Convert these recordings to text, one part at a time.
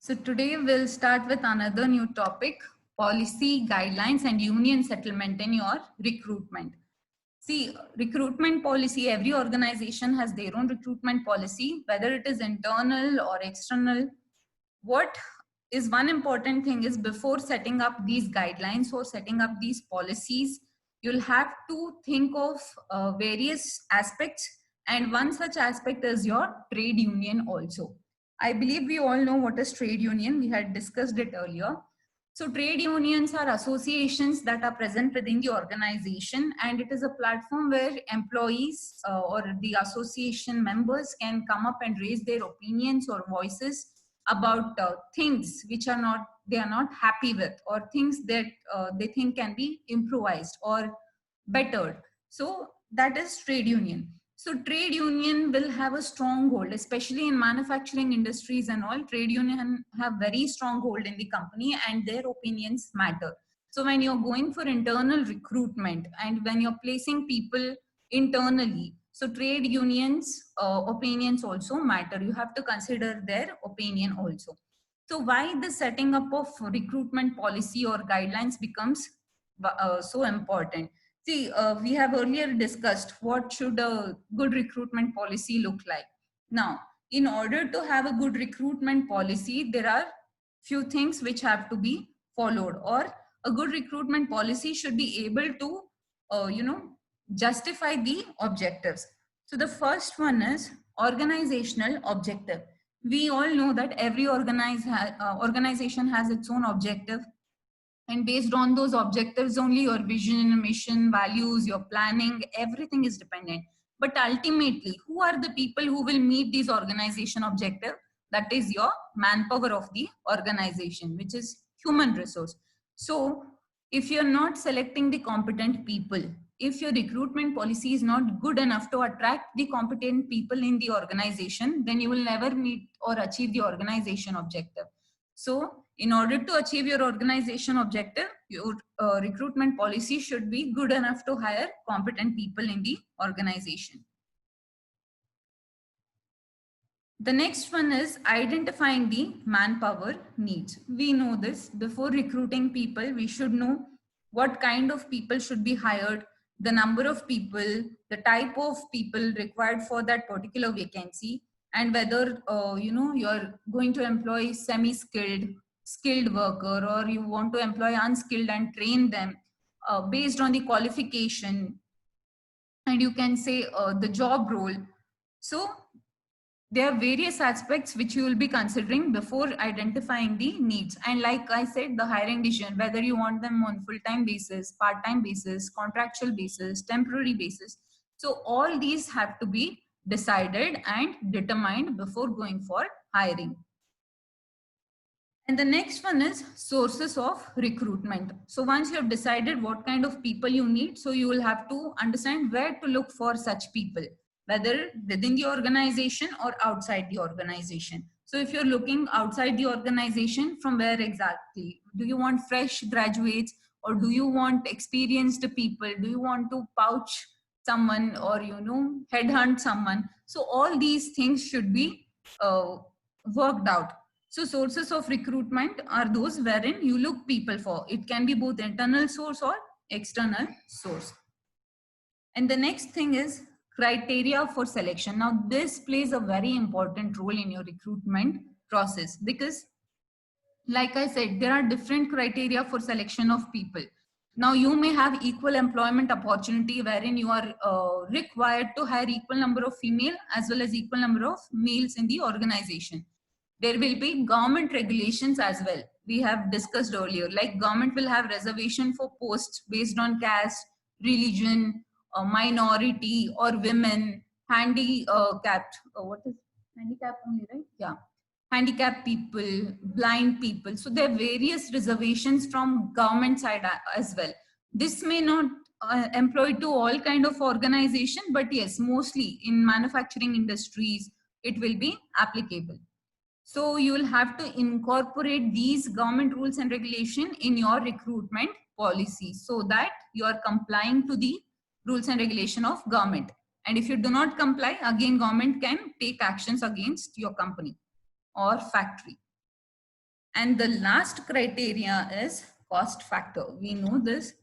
So today we'll start with another new topic, policy guidelines and union settlement in your recruitment. See, recruitment policy, every organization has their own recruitment policy, whether it is internal or external. What is one important thing is before setting up these guidelines or setting up these policies, you'll have to think of various aspects, and one such aspect is your trade union also. I believe we all know what is trade union. We had discussed it earlier. So trade unions are associations that are present within the organization, and it is a platform where employees or the association members can come up and raise their opinions or voices about things which they are not happy with, or things that they think can be improvised or bettered. So that is trade union. So trade union will have a strong hold, especially in manufacturing industries and all. Trade union have very strong hold in the company, and their opinions matter. So when you're going for internal recruitment and when you're placing people internally, so trade unions opinions also matter. You have to consider their opinion also. So why the setting up of recruitment policy or guidelines becomes so important? See, we have earlier discussed what should a good recruitment policy look like. Now, in order to have a good recruitment policy, there are few things which have to be followed, or a good recruitment policy should be able to, justify the objectives. So the first one is organizational objective. We all know that every organization has its own objective, and based on those objectives only your vision, mission, values, your planning, everything is dependent. But ultimately, who are the people who will meet these organization objective? That is your manpower of the organization, which is human resource. So if you're not selecting the competent people, if your recruitment policy is not good enough to attract the competent people in the organization, then you will never meet or achieve the organization objective. So in order to achieve your organization objective, your recruitment policy should be good enough to hire competent people in the organization. The next one is identifying the manpower needs. We know this. Before recruiting people, we should know what kind of people should be hired, the number of people, the type of people required for that particular vacancy, and whether you're going to employ semi-skilled, skilled worker, or you want to employ unskilled and train them based on the qualification, and you can say the job role. So there are various aspects which you will be considering before identifying the needs. And like I said, the hiring decision, whether you want them on full-time basis, part-time basis, contractual basis, temporary basis. So all these have to be decided and determined before going for hiring. And the next one is sources of recruitment. So once you have decided what kind of people you need, so you will have to understand where to look for such people, whether within the organization or outside the organization. So if you're looking outside the organization, from where exactly? Do you want fresh graduates, or do you want experienced people? Do you want to poach someone, or headhunt someone? So all these things should be worked out. So sources of recruitment are those wherein you look people for. It can be both internal source or external source. And the next thing is criteria for selection. Now this plays a very important role in your recruitment process, because like I said, there are different criteria for selection of people. Now you may have equal employment opportunity wherein you are required to hire equal number of female as well as equal number of males in the organization. There will be government regulations as well. We have discussed earlier, like government will have reservation for posts based on caste, religion, minority or women, handicapped, what is handicapped only, right? Yeah. Handicapped people, blind people. So there are various reservations from government side as well. This may not employ to all kind of organization, but yes, mostly in manufacturing industries, it will be applicable. So you will have to incorporate these government rules and regulation in your recruitment policy so that you are complying to the rules and regulation of government. And if you do not comply, again, government can take actions against your company or factory. And the last criteria is cost factor. We know this.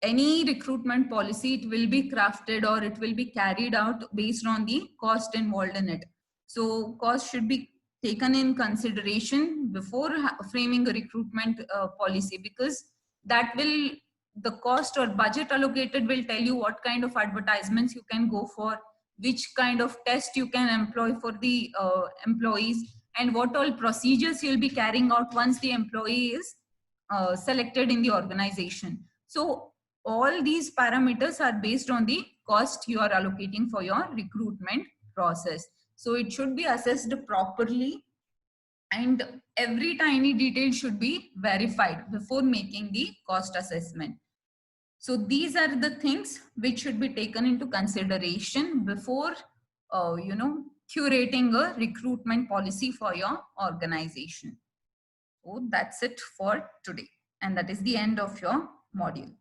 Any recruitment policy, it will be crafted or it will be carried out based on the cost involved in it. So cost should be taken in consideration before framing a recruitment policy, because that will, the cost or budget allocated will tell you what kind of advertisements you can go for, which kind of test you can employ for the employees, and what all procedures you'll be carrying out once the employee is selected in the organization. So all these parameters are based on the cost you are allocating for your recruitment process. So it should be assessed properly, and every tiny detail should be verified before making the cost assessment. So these are the things which should be taken into consideration before, curating a recruitment policy for your organization. So that's it for today. And that is the end of your module.